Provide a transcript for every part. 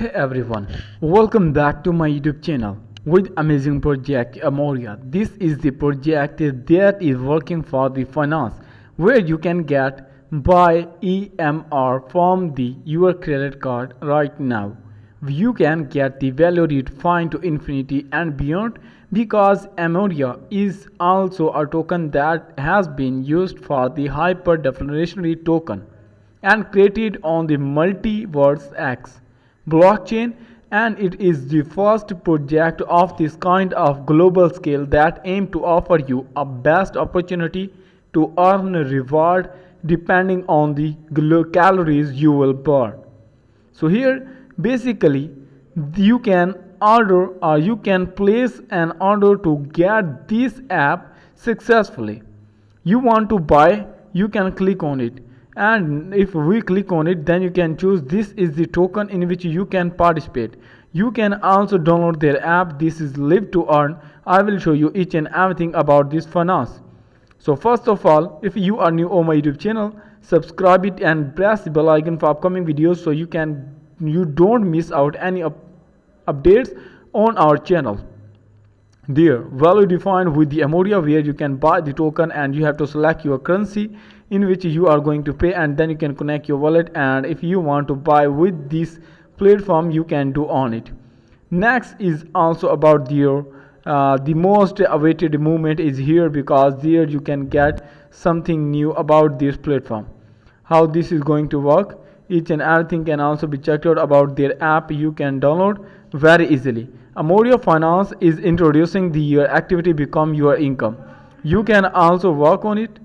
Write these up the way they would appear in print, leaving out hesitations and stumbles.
Hey everyone, welcome back to my YouTube channel with amazing project Emorya. This is the project that is working for the finance where you can get buy EMR from the your credit card right now. You can get the value redefined to infinity and beyond because Emorya is also a token that has been used for the hyper deflationary token and created on the Multiverse X blockchain, and it is the first project of this kind of global scale that aim to offer you a best opportunity to earn a reward depending on the calories you will burn. So here basically you can order or you can place an order to get this app successfully. You want to buy, you can click on it, and if we click on it, then you can choose this is the token in which you can participate. You can also download their app. This is live to earn. I will show you each and everything about this finance. So first of all, if you are new on my YouTube channel, subscribe it and press the bell icon for upcoming videos so you don't miss out any updates on our channel. There, value defined with the Emorya where you can buy the token and you have to select your currency in which you are going to pay, and then you can connect your wallet, and if you want to buy with this platform you can do on it. Next is also about the most awaited movement is here because there you can get something new about this platform. How this is going to work, each and everything can also be checked out about their app. You can download very easily. Emorya Finance is introducing the your activity become your income. You can also work on it.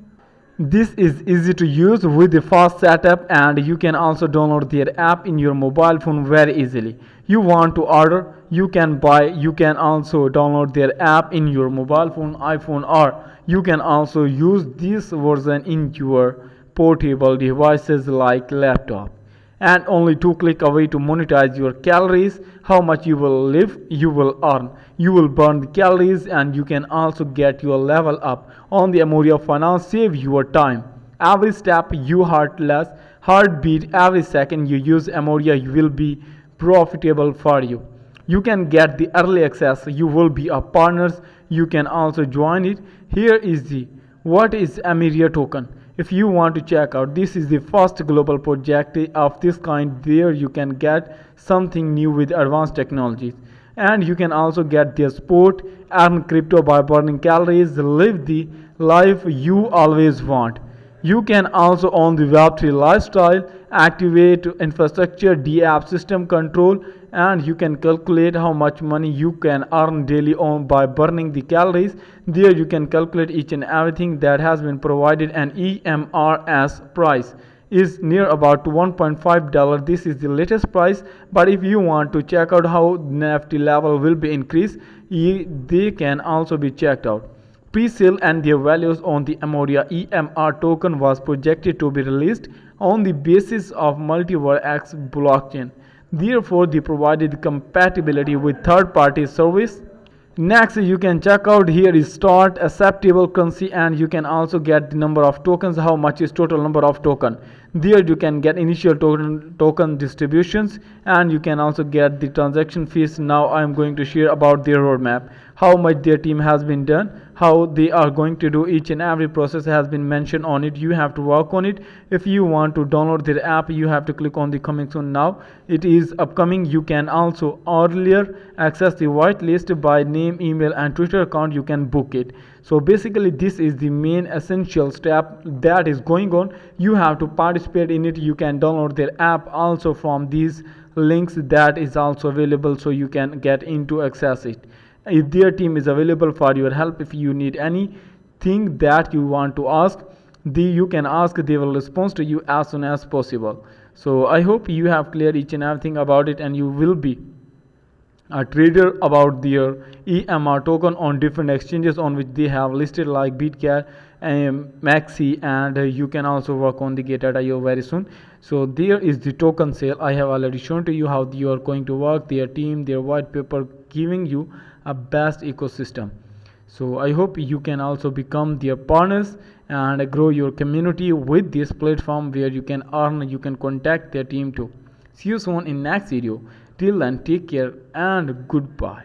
This is easy to use with the fast setup, and you can also download their app in your mobile phone very easily. You want to order, you can buy, you can also download their app in your mobile phone, iPhone, or you can also use this version in your portable devices like laptop, and only 2 click away to monetize your calories. How much you will live, you will earn, you will burn the calories, and you can also get your level up on the Emorya Finance. Save your time, every step you heartless heartbeat, every second you use Emorya will be profitable for you. You can get the early access, you will be a partners, you can also join it. Here is the what is Emorya token. If you want to check out, this is the first global project of this kind where you can get something new with advanced technologies, and you can also get their support, earn crypto by burning calories, live the life you always want. You can also own the Web3 lifestyle, activate infrastructure, DApp system control, and you can calculate how much money you can earn daily on by burning the calories. There you can calculate each and everything that has been provided, and EMRS price is near about $1.5. This is the latest price, but if you want to check out how NFT level will be increased, they can also be checked out. Pre-sale and their values on the Emorya EMR token was projected to be released on the basis of Multiverse X blockchain. Therefore, they provided compatibility with third-party service. Next, you can check out here is start acceptable currency, and you can also get the number of tokens, how much is total number of token. There you can get initial token distributions, and you can also get the transaction fees. Now I am going to share about their roadmap, how much their team has been done, how they are going to do each and every process has been mentioned on it. You have to work on it. If you want to download their app, you have to click on the coming soon. Now it is upcoming. You can also earlier access the whitelist by name, email, and Twitter account. You can book it. So basically this is the main essential step that is going on. You have to participate in it. You can download their app also from these links that is also available, so you can get into access it. If their team is available for your help, if you need anything that you want to ask, you can ask, they will respond to you as soon as possible. So I hope you have cleared each and everything about it, and you will be a trader about their EMR token on different exchanges on which they have listed like Bitcat, Maxi, and you can also work on the Gate.io very soon. So there is the token sale. I have already shown to you how you are going to work, their team, their white paper giving you a best ecosystem. So I hope you can also become their partners and grow your community with this platform where you can earn, you can contact their team too. See you soon in next video. Till then, take care and goodbye.